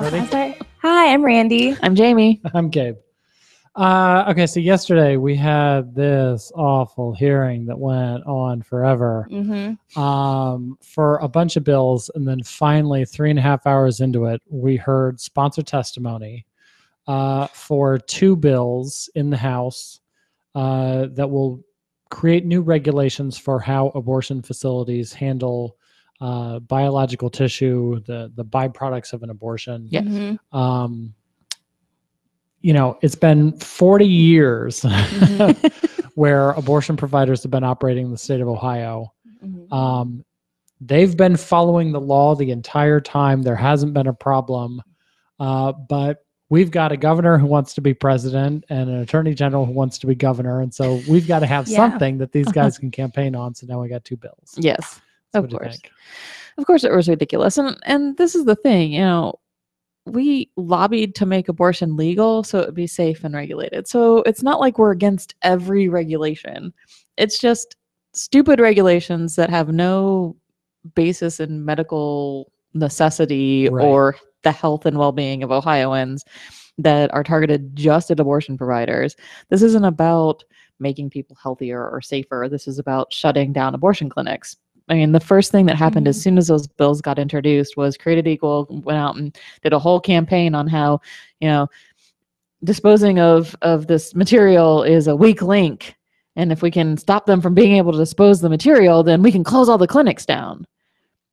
Ready? Hi, I'm Randy. I'm Jamie. I'm Gabe. Okay, so yesterday we had this awful hearing that went on forever for a bunch of bills, and then finally 3.5 hours into it, we heard sponsor testimony for 2 bills in the House that will create new regulations for how abortion facilities handle biological tissue, the byproducts of an abortion. Yes. It's been 40 years where abortion providers have been operating in the state of Ohio. They've been following the law the entire time. There hasn't been a problem. But we've got a governor who wants to be president and an attorney general who wants to be governor. And so we've got to have something that these guys can campaign on. So now we got 2 bills. Yes, of course. Of course, it was ridiculous. And this is the thing, we lobbied to make abortion legal so it would be safe and regulated. So it's not like we're against every regulation. It's just stupid regulations that have no basis in medical necessity or the health and well-being of Ohioans that are targeted just at abortion providers. This isn't about making people healthier or safer. This is about shutting down abortion clinics. I mean, the first thing that happened as soon as those bills got introduced was Created Equal went out and did a whole campaign on how, disposing of this material is a weak link. And if we can stop them from being able to dispose the material, then we can close all the clinics down.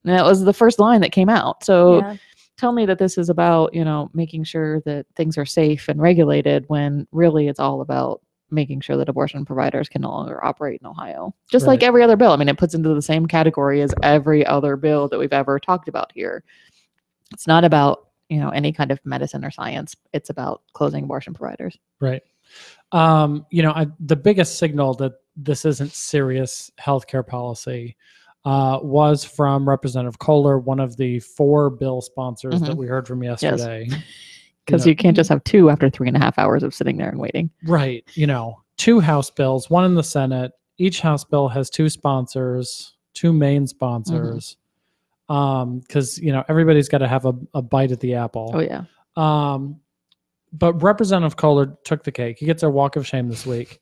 And that was the first line that came out. So tell me that this is about, making sure that things are safe and regulated when really it's all about making sure that abortion providers can no longer operate in Ohio. Just like every other bill. I mean, it puts into the same category as every other bill that we've ever talked about here. It's not about, any kind of medicine or science. It's about closing abortion providers. Right. The biggest signal that this isn't serious healthcare policy was from Representative Kohler, one of the 4 bill sponsors that we heard from yesterday. Because you can't just have 2 after 3.5 hours of sitting there and waiting. Right. 2 House bills, 1 in the Senate. Each House bill has 2 sponsors, 2 main sponsors. Because, everybody's got to have a bite at the apple. Oh, yeah. But Representative Kohler took the cake. He gets a walk of shame this week.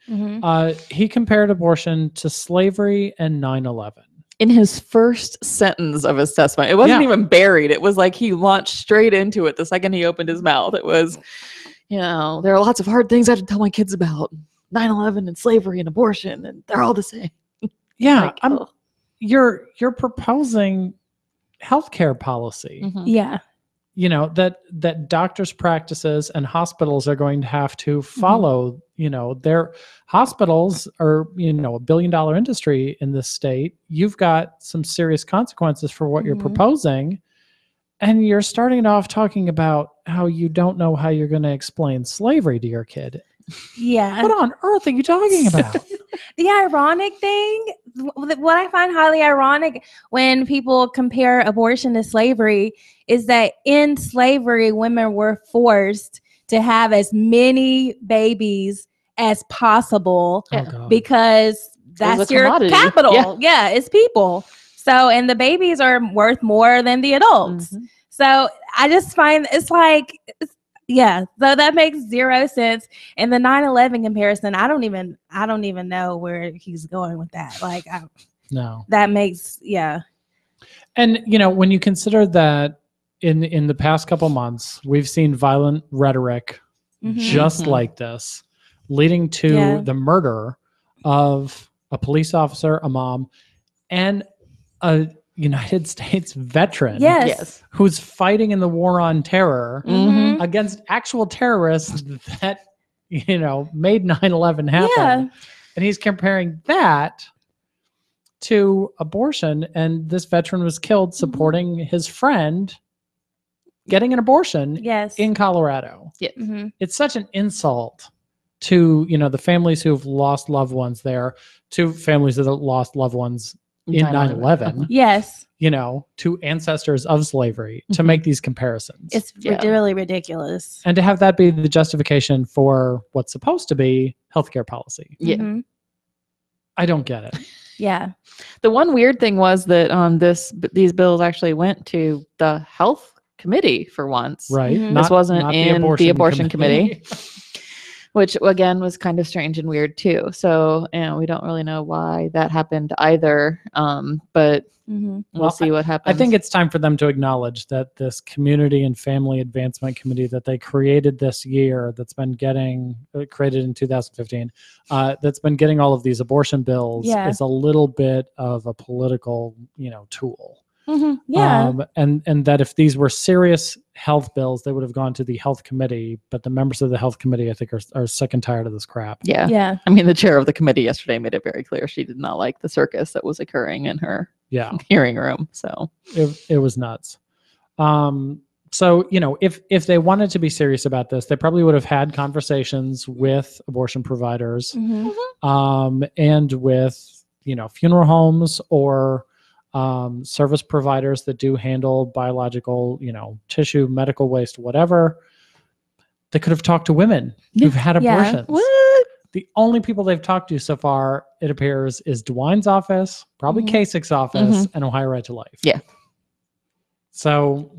He compared abortion to slavery and 9/11. In his first sentence of his testimony. It wasn't even buried. It was like he launched straight into it the second he opened his mouth. It was, there are lots of hard things I have to tell my kids about. 9/11 and slavery and abortion, and they're all the same. Yeah. You're proposing healthcare policy. Yeah. That doctors' practices and hospitals are going to have to follow. Their hospitals are, $1 billion industry in this state. You've got some serious consequences for what you're proposing. And you're starting off talking about how you don't know how you're going to explain slavery to your kid. Yeah. What on earth are you talking about? The ironic thing, what I find highly ironic when people compare abortion to slavery is that in slavery, women were forced to have as many babies as possible because that's your capital. Yeah, it's people. So, and the babies are worth more than the adults. So I just find it's like, so that makes 0 sense. And the 9/11 comparison, I don't even know where he's going with that. Like, no, that makes, And, when you consider that in the past couple months, we've seen violent rhetoric just like this, leading to the murder of a police officer, a mom, and a United States veteran who's fighting in the war on terror against actual terrorists that, made 9/11 happen. Yeah. And he's comparing that to abortion. And this veteran was killed supporting his friend getting an abortion in Colorado. Yes. It's such an insult to, the families who've lost loved ones there, to families that have lost loved ones in 9/11. Yes. To ancestors of slavery to make these comparisons. It's really ridiculous. And to have that be the justification for what's supposed to be healthcare policy. Yeah. I don't get it. Yeah. The one weird thing was that these bills actually went to the health committee for once. Right. This wasn't in the abortion committee. Which again was kind of strange and weird too. So, we don't really know why that happened either. But we'll see what happens. I think it's time for them to acknowledge that this Community and Family Advancement Committee that they created this year, that's been getting created in 2015, that's been getting all of these abortion bills, is a little bit of a political, tool. And that if these were serious health bills, they would have gone to the health committee. But the members of the health committee, I think, are sick and tired of this crap. Yeah. I mean, the chair of the committee yesterday made it very clear she did not like the circus that was occurring in her hearing room. So it was nuts. So, if they wanted to be serious about this, they probably would have had conversations with abortion providers and with, funeral homes or service providers that do handle biological, tissue, medical waste, whatever. They could have talked to women who've had abortions. What? The only people they've talked to so far, it appears, is DeWine's office, probably Kasich's office, and Ohio Right to Life. Yeah. So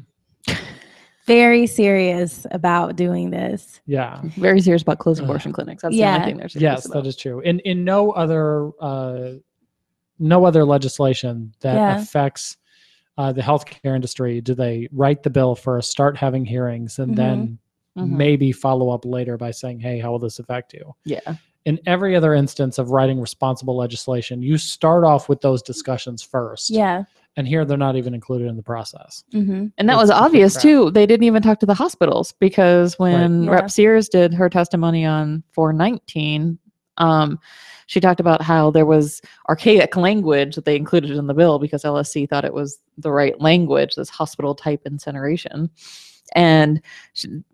very serious about doing this. Yeah. Very serious about closing abortion clinics. That's the only thing they're serious about. That is true. In no other legislation that affects the healthcare industry do they write the bill first, start having hearings, and then maybe follow up later by saying, hey, how will this affect you? Yeah. In every other instance of writing responsible legislation, you start off with those discussions first. Yeah. And here they're not even included in the process. And that was obvious too. They didn't even talk to the hospitals because when Rep. Sears did her testimony on 419, she talked about how there was archaic language that they included in the bill because LSC thought it was the right language, this hospital type incineration. And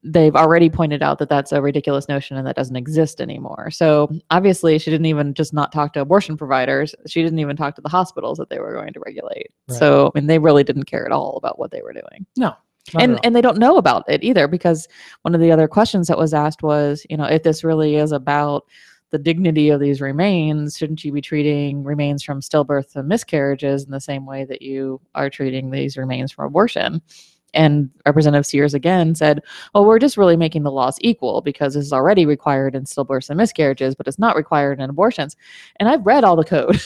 they've already pointed out that that's a ridiculous notion and that doesn't exist anymore. So obviously she didn't even just not talk to abortion providers. She didn't even talk to the hospitals that they were going to regulate. Right. So, they really didn't care at all about what they were doing. No. And they don't know about it either, because one of the other questions that was asked was, if this really is about the dignity of these remains, shouldn't you be treating remains from stillbirth and miscarriages in the same way that you are treating these remains from abortion? And Representative Sears again said, well, we're just really making the laws equal because this is already required in stillbirths and miscarriages, but it's not required in abortions. And I've read all the code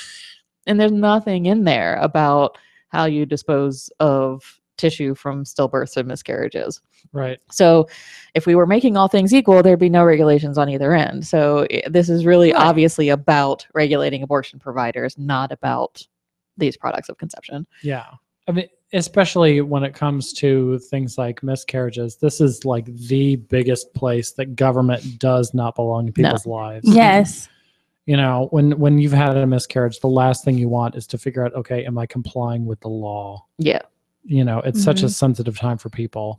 and there's nothing in there about how you dispose of tissue from stillbirths and miscarriages. Right. So if we were making all things equal, there'd be no regulations on either end. So this is really obviously about regulating abortion providers, not about these products of conception. Yeah. Especially when it comes to things like miscarriages, this is like the biggest place that government does not belong in people's lives. Yes. When you've had a miscarriage, the last thing you want is to figure out, okay, am I complying with the law? Yeah. It's such a sensitive time for people.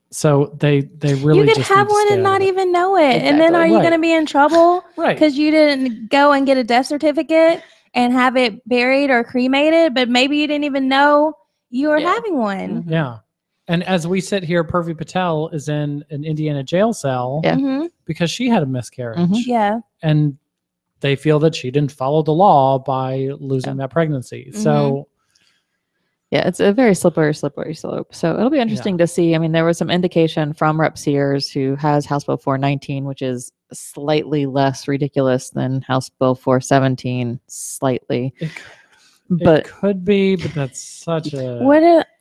So they really you could just have one and not even know it. Exactly. And then are you going to be in trouble? Right. Because you didn't go and get a death certificate and have it buried or cremated, but maybe you didn't even know you were having one. Yeah. And as we sit here, Purvi Patel is in an Indiana jail cell because she had a miscarriage. Yeah. And they feel that she didn't follow the law by losing that pregnancy. So yeah, it's a very slippery slope. So it'll be interesting to see. There was some indication from Rep. Sears, who has House Bill 419, which is slightly less ridiculous than House Bill 417, slightly. It could be, but that's such a...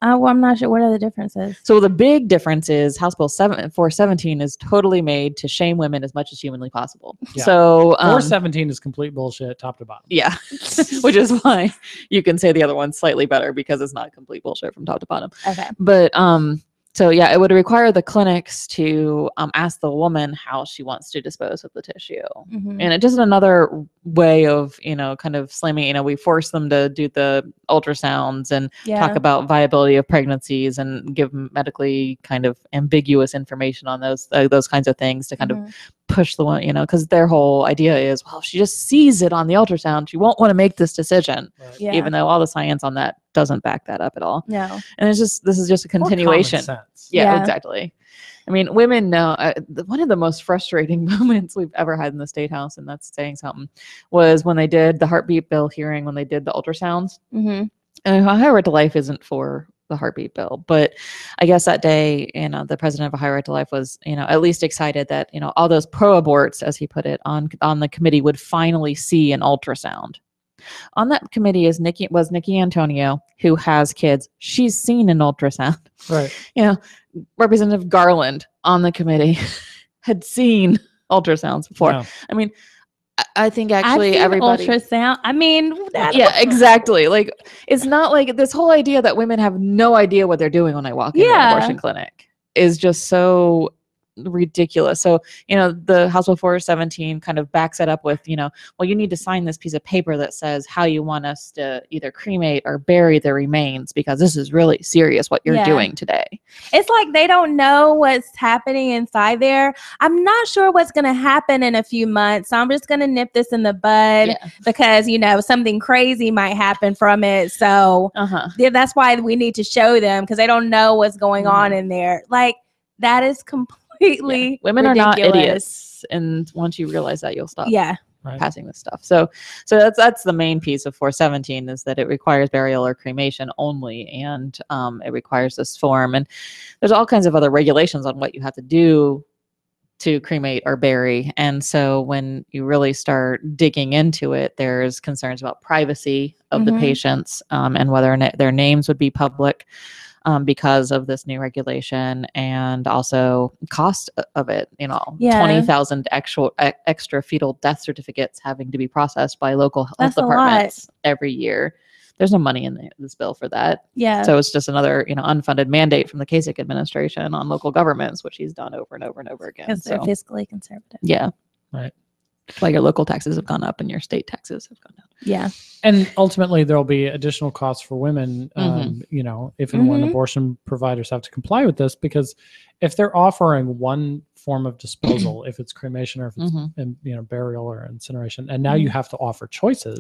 I'm not sure. What are the differences? So the big difference is House Bill 417 is totally made to shame women as much as humanly possible. Yeah. So 417 is complete bullshit, top to bottom. Yeah, which is why you can say the other one's slightly better because it's not complete bullshit from top to bottom. Okay. But so yeah, it would require the clinics to ask the woman how she wants to dispose of the tissue. And it just another way of, kind of slamming, we force them to do the ultrasounds and talk about viability of pregnancies and give medically kind of ambiguous information on those kinds of things to kind of push the one, because their whole idea is, well, if she just sees it on the ultrasound, she won't want to make this decision, even though all the science on that doesn't back that up at all. No. And this is just a continuation. Yeah, exactly. Women know one of the most frustrating moments we've ever had in the State House, and that's saying something, was when they did the heartbeat bill hearing, when they did the ultrasounds. And Ohio Right to Life isn't for the heartbeat bill. But I guess that day, the president of Ohio Right to Life was, at least excited that, all those pro-aborts, as he put it, on the committee would finally see an ultrasound. On that committee was Nikki Antonio, who has kids. She's seen an ultrasound. Right. Representative Garland on the committee had seen ultrasounds before. Yeah. I mean, I think actually everybody ultrasound. I mean, yeah, exactly. Like, it's not like this whole idea that women have no idea what they're doing when I walk into an abortion clinic is just so ridiculous. So, the House Bill 417 kind of backs it up with, well, you need to sign this piece of paper that says how you want us to either cremate or bury the remains, because this is really serious what you're doing today. It's like they don't know what's happening inside there. I'm not sure what's going to happen in a few months. So I'm just going to nip this in the bud because, something crazy might happen from it. So that's why we need to show them, because they don't know what's going on in there. Like, that is completely women ridiculous. are not idiots, and once you realize that, you'll stop passing this stuff. So that's the main piece of 417, is that it requires burial or cremation only, and it requires this form, and there's all kinds of other regulations on what you have to do to cremate or bury. And so when you really start digging into it, there's concerns about privacy of the patients, and whether their names would be public because of this new regulation, and also cost of it. 20,000 extra fetal death certificates having to be processed by local health departments every year. There's no money in this bill for that. Yeah. So it's just another, unfunded mandate from the Kasich administration on local governments, which he's done over and over and over again. Because they're fiscally conservative. Yeah. Right. Well, your local taxes have gone up and your state taxes have gone down. Yeah. And ultimately, there'll be additional costs for women, if and when abortion providers have to comply with this, because if they're offering one form of disposal, if it's cremation or if it's burial or incineration, and now you have to offer choices,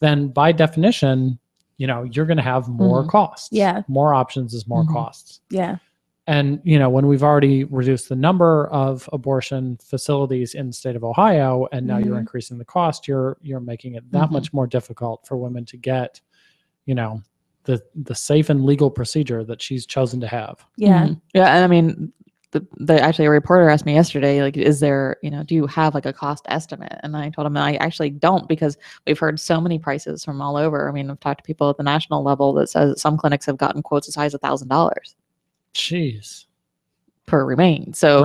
then by definition, you're going to have more costs. Yeah. More options is more costs. Yeah. And, when we've already reduced the number of abortion facilities in the state of Ohio, and now you're increasing the cost, you're making it that much more difficult for women to get, the safe and legal procedure that she's chosen to have. Yeah. Yeah. And I mean, actually a reporter asked me yesterday, like, is there, do you have like a cost estimate? And I told him I actually don't, because we've heard so many prices from all over. I mean, I've talked to people at the national level that says some clinics have gotten quotes as high as $1,000. Jeez. Per remain. So,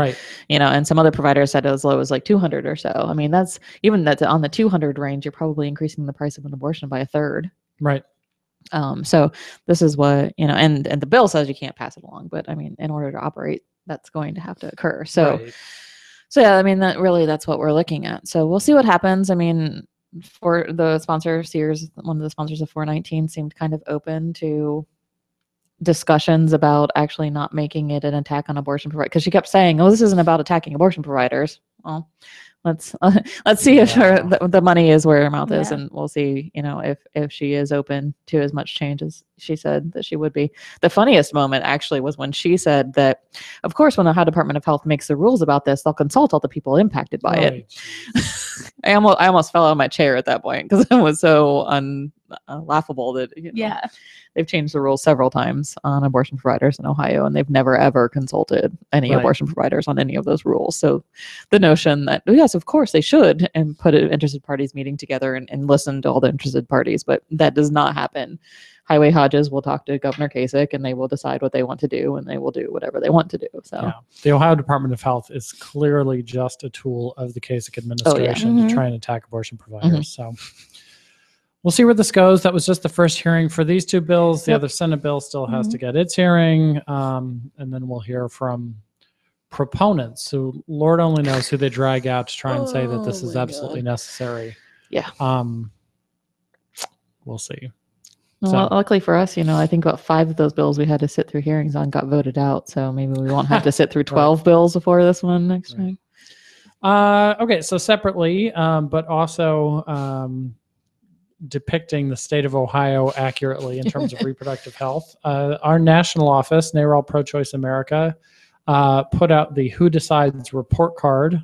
and some other providers said as low as like 200 or so. I mean, that's on the 200 range, you're probably increasing the price of an abortion by a third. Right. So this is what, and the bill says you can't pass it along, but I mean, in order to operate, that's going to have to occur. So, yeah, I mean, that's what we're looking at. So we'll see what happens. I mean, for the sponsor, Sears, one of the sponsors of 419, seemed kind of open to discussions about actually not making it an attack on abortion providers, because she kept saying, "Oh, this isn't about attacking abortion providers." Well, let's see if the money is where her mouth is, and we'll see, if she is open to as much change as she said that she would be. The funniest moment actually was when she said that, of course, when the Ohio Department of Health makes the rules about this, they'll consult all the people impacted by it. I almost fell out of my chair at that point, because it was so laughable that they've changed the rules several times on abortion providers in Ohio, and they've never ever consulted any abortion providers on any of those rules. So the notion that, yes, of course they should, and put an interested parties meeting together and listen to all the interested parties, but that does not happen. Highway Hodges will talk to Governor Kasich, and they will decide what they want to do, and they will do whatever they want to do. So the Ohio Department of Health is clearly just a tool of the Kasich administration to try and attack abortion providers. So we'll see where this goes. That was just the first hearing for these two bills. The other Senate bill still has to get its hearing, and then we'll hear from proponents who Lord only knows who they drag out to try and say that this is absolutely necessary. Yeah. We'll see. Well, luckily for us, I think about 5 of those bills we had to sit through hearings on got voted out. So maybe we won't have to sit through 12 bills before this one next time. Okay, so separately, but also depicting the state of Ohio accurately in terms of reproductive health, our national office, NARAL Pro-Choice America, put out the Who Decides report card.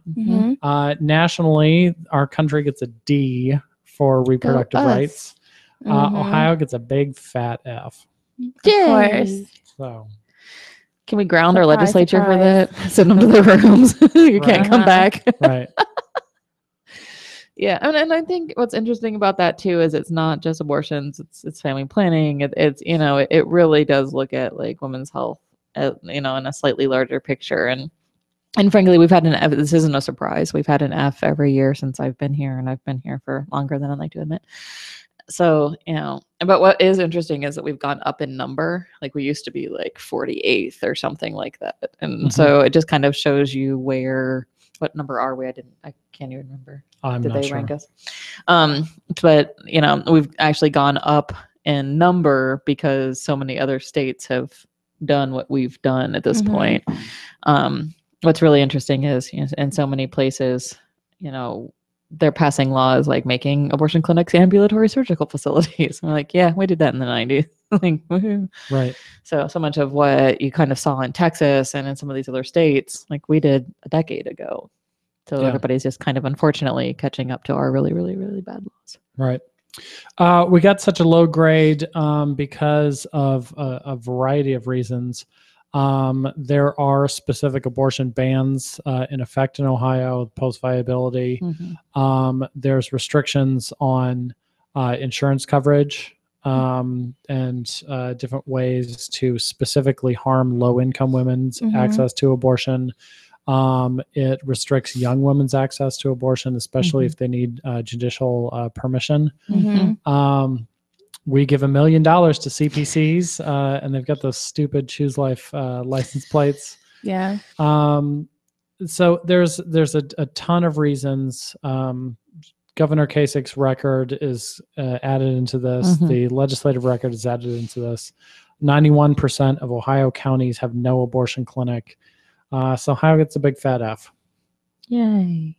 Nationally, our country gets a D for reproductive rights. Ohio gets a big fat F. Of course. So can we ground our Surprise, legislature for surprise. that? Send them to their rooms. You can't come back. right. Yeah, and I think what's interesting about that too is it's not just abortions; it's family planning. It's it really does look at like women's health, in a slightly larger picture. And frankly, we've had an F. This isn't a surprise. We've had an F every year since I've been here, and I've been here for longer than I'd like to admit. So but what is interesting is that we've gone up in number. Like we used to be like 48th or something like that, and so it just kind of shows you what number are we? I can't even remember. Did they rank us? But we've actually gone up in number because so many other states have done what we've done at this point. What's really interesting is in so many places, they're passing laws like making abortion clinics ambulatory surgical facilities. We're like, yeah, we did that in the 90s. Like, woohoo. Right. So much of what you kind of saw in Texas and in some of these other states, like we did a decade ago. So everybody's just kind of unfortunately catching up to our really, really, really bad laws. Right. We got such a low grade because of a variety of reasons. There are specific abortion bans in effect in Ohio, post-viability. There's restrictions on insurance coverage and different ways to specifically harm low-income women's access to abortion. It restricts young women's access to abortion, especially if they need judicial permission. We give $1 million to CPCs, and they've got those stupid Choose Life license plates. Yeah. So there's a ton of reasons. Governor Kasich's record is added into this. The legislative record is added into this. 91% of Ohio counties have no abortion clinic. So Ohio gets a big fat F. Yay.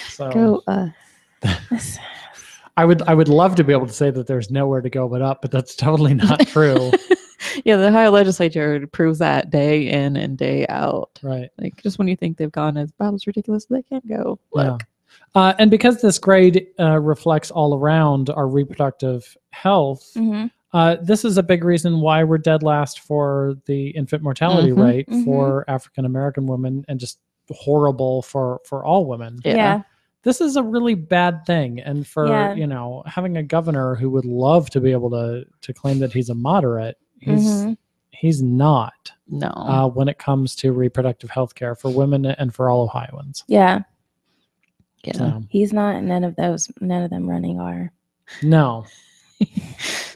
So go us. I would love to be able to say that there's nowhere to go but up, but that's totally not true. Yeah, the Ohio legislature proves that day in and day out. Right. Like just when you think they've gone as Bible's ridiculous, they can't go. Look. Yeah. And because this grade reflects all around our reproductive health, this is a big reason why we're dead last for the infant mortality rate for African American women, and just horrible for all women. Yeah. This is a really bad thing. And for, having a governor who would love to be able to claim that he's a moderate, he's not. No. When it comes to reproductive health care for women and for all Ohioans. Yeah. Yeah. So. He's not. None of them running are. No.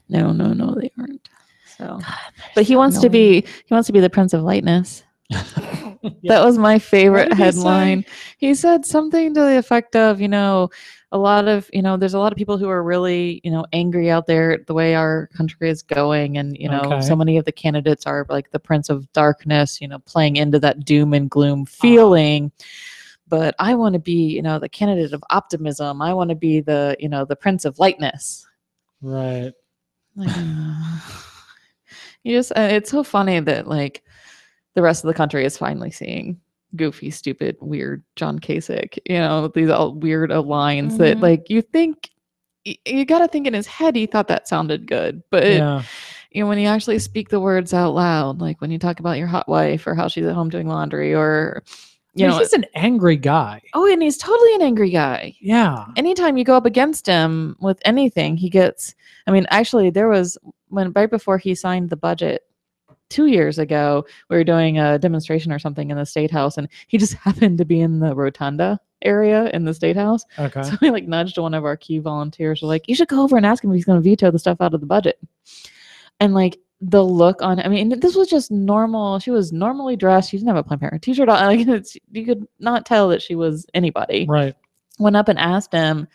No, they aren't. So, but he wants to be the Prince of Lightness. That was my favorite headline. He said something to the effect of, a lot of, there's a lot of people who are really, angry out there at the way our country is going. And, so many of the candidates are like the Prince of Darkness, playing into that doom and gloom feeling. But I want to be, the candidate of optimism. I want to be the, the Prince of Lightness. Right. It's so funny that like the rest of the country is finally seeing goofy, stupid, weird John Kasich, these all weird lines that like you think you got to think in his head he thought that sounded good, but when you actually speak the words out loud, like when you talk about your hot wife or how she's at home doing laundry, or he's an angry guy. Oh, and he's totally an angry guy. Yeah. Anytime you go up against him with anything, he gets. I mean, actually, there was right before he signed the budget 2 years ago, we were doing a demonstration or something in the State House, and he just happened to be in the rotunda area in the State House. Okay. So we like nudged one of our key volunteers. We're like, you should go over and ask him if he's going to veto the stuff out of the budget. And like the look on, I mean, this was just normal. She was normally dressed. She didn't have a Planned Parenthood t-shirt on. Like, you could not tell that she was anybody. Right. Went up and asked him,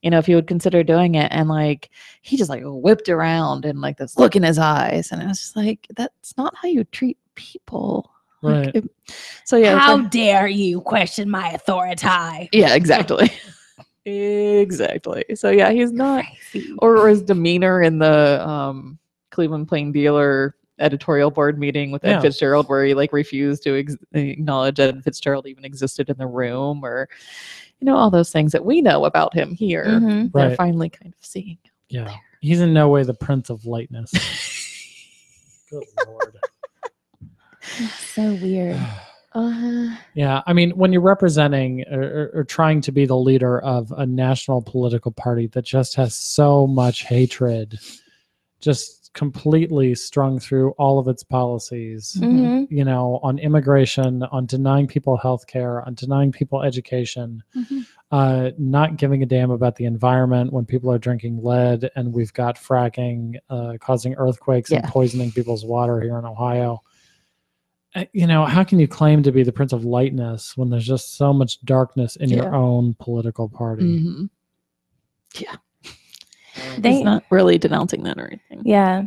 if he would consider doing it. And like, he just like whipped around and like this look in his eyes. And I was just like, that's not how you treat people. Right. Like, so yeah. How dare you question my authority? Yeah, exactly. Exactly. So yeah, he's not, or his demeanor in the Cleveland Plain Dealer editorial board meeting with Ed Fitzgerald, where he like refused to acknowledge Ed Fitzgerald even existed in the room, or all those things that we know about him here. They're finally kind of seeing. Yeah. He's in no way the Prince of Lightness. Good Lord. It's so weird. Yeah, I mean, when you're representing or trying to be the leader of a national political party that just has so much hatred, just completely strung through all of its policies, you know, on immigration, on denying people health care, on denying people education, not giving a damn about the environment when people are drinking lead and we've got fracking causing earthquakes and poisoning people's water here in Ohio. You know, how can you claim to be the Prince of Lightness when there's just so much darkness in your own political party? Yeah. He's not really denouncing that or anything. Yeah.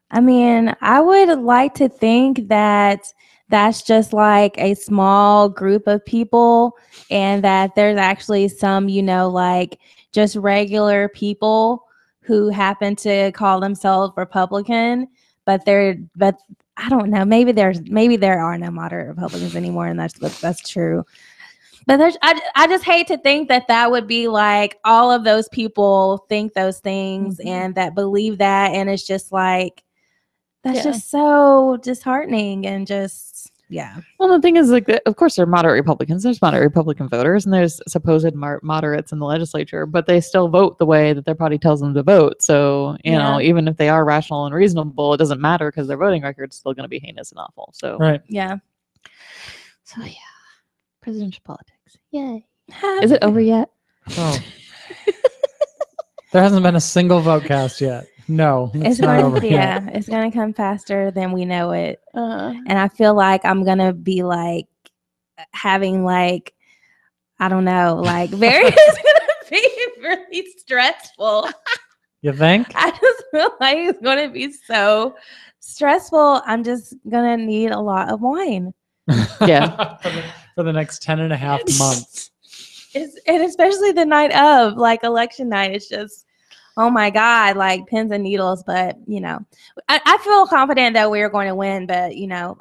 I mean, I would like to think that that's just like a small group of people and that there's actually some, you know, like just regular people who happen to call themselves Republican, but I don't know. Maybe there are no moderate Republicans anymore, and that's true. But I just hate to think that would be like all of those people think those things and that believe that, and it's just like that's just so disheartening and just Well, the thing is, like, of course, there are moderate Republicans. There's moderate Republican voters, and there's supposed moderates in the legislature, but they still vote the way that their party tells them to vote. So, you know, even if they are rational and reasonable, it doesn't matter because their voting record's still going to be heinous and awful. So, So presidential politics. Yay! Is it over yet? Oh. There hasn't been a single vote cast yet. No, it's not over yet. It's going to come faster than we know it. And I feel like I'm going to be like having like, I don't know, like it's going to be really stressful. You think? I just feel like it's going to be so stressful. I'm just going to need a lot of wine. Yeah. For the next 10 and a half months. And especially the night of, like election night, it's just, oh my God, like pins and needles. But, you know, I feel confident that we're going to win, but, you know,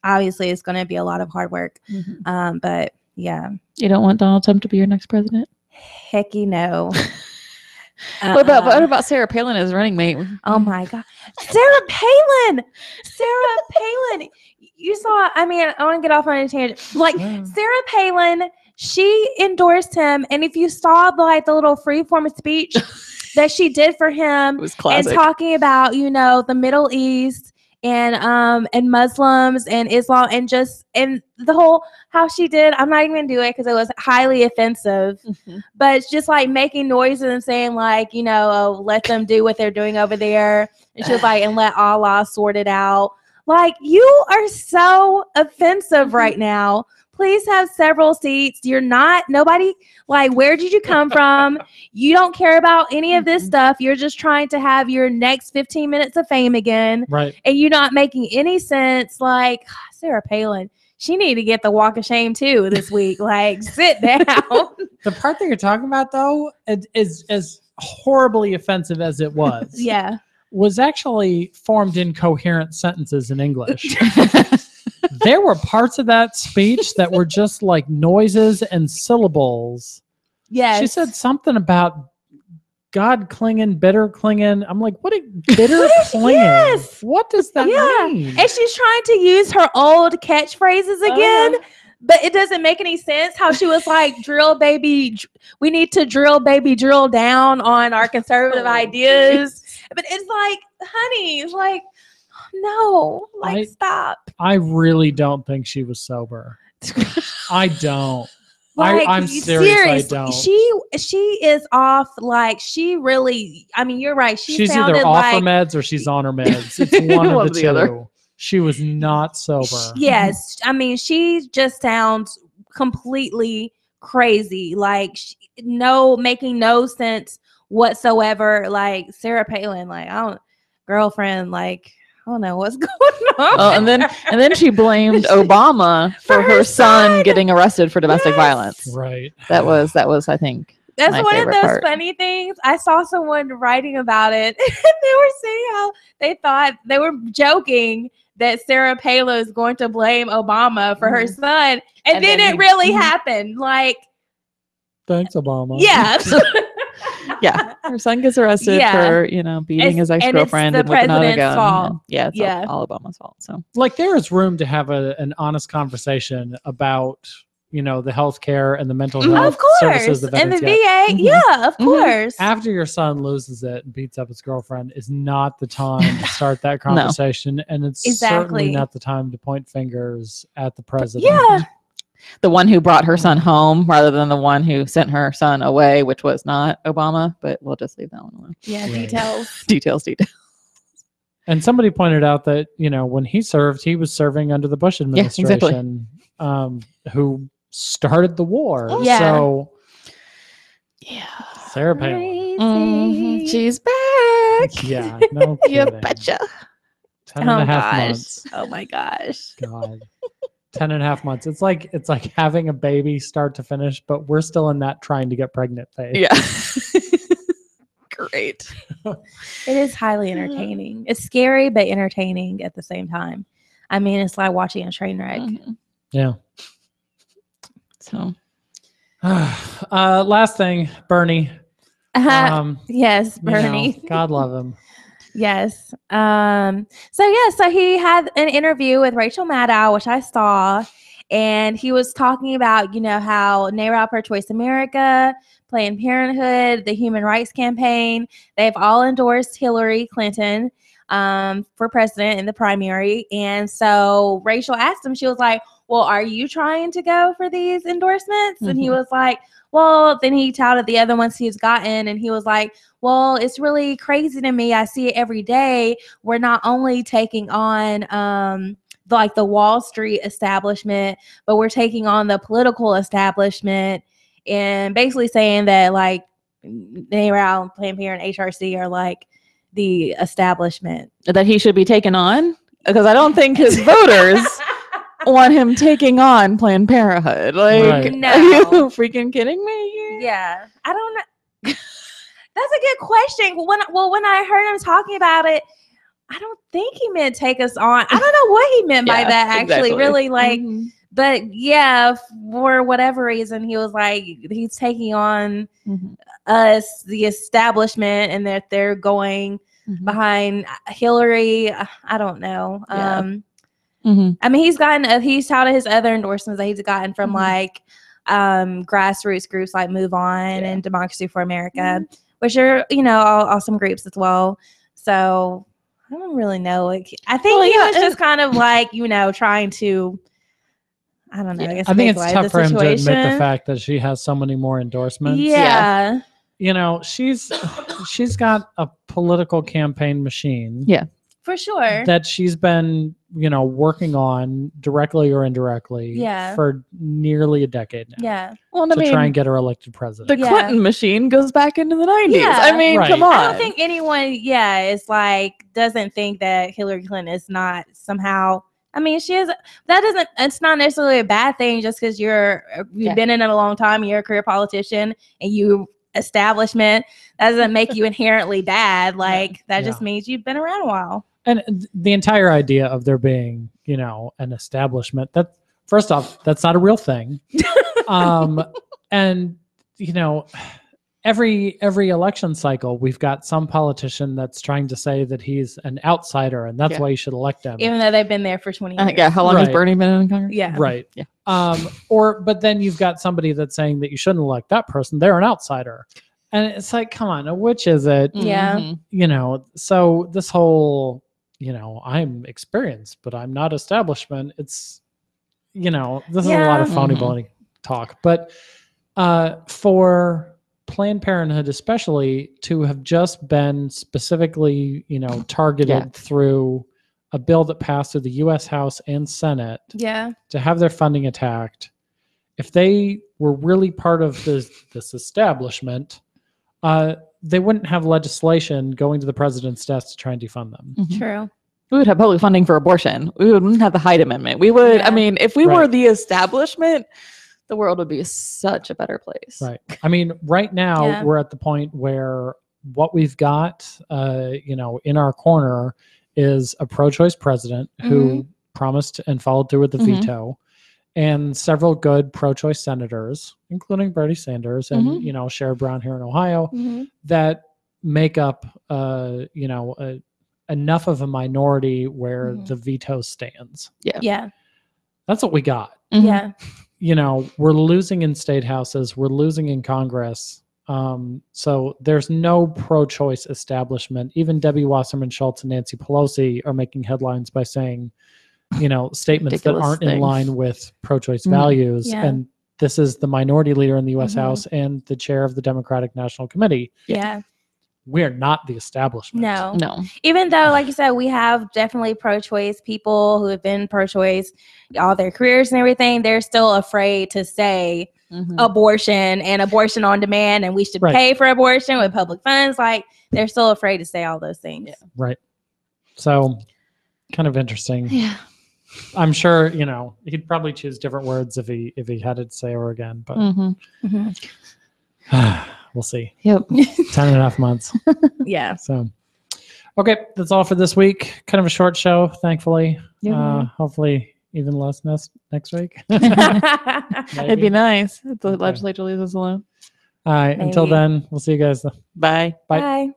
obviously it's going to be a lot of hard work. But yeah. You don't want Donald Trump to be your next president? Hecky no. What about Sarah Palin as running mate? Oh my God. Sarah Palin. You saw, I mean, I want to get off on a tangent. Like Sarah Palin, she endorsed him. And if you saw like the little freeform speech that she did for him and talking about, you know, the Middle East and Muslims and Islam and the whole how she did, I'm not even gonna do it because it was highly offensive, but it's just like making noises and saying like, you know, oh, let them do what they're doing over there. And she was like, and let Allah sort it out. Like, you are so offensive right now. Please have several seats. You're not, nobody, like, where did you come from? You don't care about any of this stuff. You're just trying to have your next 15 minutes of fame again. Right. And you're not making any sense. Like, Sarah Palin, she need to get the walk of shame too this week. Like, sit down. The part that you're talking about, though, is as horribly offensive as it was. Was actually formed in coherent sentences in English. There were parts of that speech that were just like noises and syllables. Yes. She said something about God clinging, bitter clinging. I'm like, what a bitter clinging? Yes. What does that mean? And she's trying to use her old catchphrases again. But it doesn't make any sense how she was like, drill baby, we need to drill baby, drill down on our conservative ideas. But it's like, honey, like, no, like, stop. I really don't think she was sober. I don't. Like, I'm serious. I don't. She is off. Like, she really, I mean, you're right. She's either off her meds or she's on her meds. It's one of the two. Other. She was not sober. Yes. I mean, she just sounds completely crazy. Like, making no sense whatsoever. Like, Sarah Palin, like, girlfriend, like, I don't know what's going on. Oh, and then she blamed Obama for her son getting arrested for domestic violence. Right. That was, I think. That's one of those funny things. I saw someone writing about it. And they were saying how they thought they were joking that Sarah Palin is going to blame Obama for her son. And then it really happened. Like, thanks, Obama. Yeah. Yeah, her son gets arrested for beating his ex-girlfriend and whipping out a gun. Fault. It's all Obama's fault. So like there is room to have an honest conversation about the healthcare and the mental health services the and the VA. Yeah, of course. After your son loses it and beats up his girlfriend is not the time to start that conversation, and it's certainly not the time to point fingers at the president. Yeah. The one who brought her son home rather than the one who sent her son away, which was not Obama, but we'll just leave that one alone. Yeah, right. Details. And somebody pointed out that, when he served, he was serving under the Bush administration, who started the war. Yeah. So, Sarah Palin. Mm-hmm. She's back. Yeah, no kidding. You betcha. 10 and a half months. Oh my gosh. God. 10 and a half months. It's like having a baby start to finish, but we're still in that trying to get pregnant phase. Yeah. Great. It is highly entertaining. It's scary, but entertaining at the same time. I mean, it's like watching a train wreck. Mm-hmm. Yeah. So, last thing, Bernie. Yes, Bernie. God love him. Yes. So he had an interview with Rachel Maddow, which I saw, and he was talking about, how NARAL for Choice America, Planned Parenthood, the Human Rights Campaign, they've all endorsed Hillary Clinton for president in the primary. And so Rachel asked him, she was like, well, are you trying to go for these endorsements? Mm-hmm. And he was like, well, then he touted the other ones he's gotten. And he was like, well, it's really crazy to me. I see it every day. We're not only taking on the Wall Street establishment, but we're taking on the political establishment, and basically saying that NARAL, Planned Parenthood, HRC are like the establishment. That he should be taken on? Because I don't think his voters want him taking on Planned Parenthood. No. Are you freaking kidding me? Yeah. I don't know. That's a good question. When I heard him talking about it, I don't think he meant take us on. I don't know what he meant by that, actually. Exactly. Really, mm-hmm. But yeah, for whatever reason, he was like, he's taking on us, the establishment, and that they're going behind Hillary. I don't know. I mean, he's touted his other endorsements that he's gotten from grassroots groups like Move On and Democracy for America, which are, all awesome groups as well. So I don't really know. I think he was just kind of trying to, I don't know. I think it's tough for him to admit the fact that she has so many more endorsements. Yeah. She's got a political campaign machine. Yeah. For sure. That she's been, working on directly or indirectly for nearly a decade now. Yeah. Well, to try and get her elected president. The Clinton machine goes back into the 90s. Yeah. I mean, come on. I don't think anyone, doesn't think that Hillary Clinton is not somehow. I mean, it's not necessarily a bad thing just because you've been in it a long time, you're a career politician, and you establishment. That doesn't make you inherently bad. That just means you've been around a while. And the entire idea of there being, an establishment, that first off, that's not a real thing. And, every election cycle, we've got some politician that's trying to say that he's an outsider, and that's why you should elect him. Even though they've been there for 20 years. Yeah. How long has Bernie been in Congress? Yeah. Right. Yeah. But then you've got somebody that's saying that you shouldn't elect that person. They're an outsider. And it's like, come on, which is it? Yeah. So this whole, I'm experienced, but I'm not establishment. It's, this is a lot of phony baloney talk. But for Planned Parenthood, especially, to have just been specifically, targeted through a bill that passed through the U.S. House and Senate, to have their funding attacked, if they were really part of this establishment, they wouldn't have legislation going to the president's desk to try and defund them. Mm-hmm. True. We would have public funding for abortion. We wouldn't have the Hyde Amendment. We would, I mean, if we were the establishment, the world would be such a better place. Right. I mean, right now we're at the point where what we've got, in our corner is a pro-choice president who promised and followed through with the veto. and several good pro-choice senators, including Bernie Sanders and Sherrod Brown here in Ohio, that make up enough of a minority where the veto stands. Yeah. That's what we got. Yeah. We're losing in state houses, we're losing in Congress. So there's no pro-choice establishment. Even Debbie Wasserman Schultz and Nancy Pelosi are making headlines by saying, statements that aren't in line with pro-choice values. Yeah. And this is the minority leader in the U.S. House and the chair of the Democratic National Committee. Yeah. We're not the establishment. No. Even though, like you said, we have definitely pro-choice people who have been pro-choice all their careers and everything, they're still afraid to say abortion and abortion on demand, and we should pay for abortion with public funds. Like, they're still afraid to say all those things. Yeah. Right. So, kind of interesting. Yeah. I'm sure, he'd probably choose different words if he had it to say or again, but we'll see. Yep. 10.5 months. Yeah. So, okay, that's all for this week. Kind of a short show, thankfully. Hopefully even less next week. It'd be nice if the legislature leaves us alone. All right. Until then, we'll see you guys. Bye. Bye. Bye.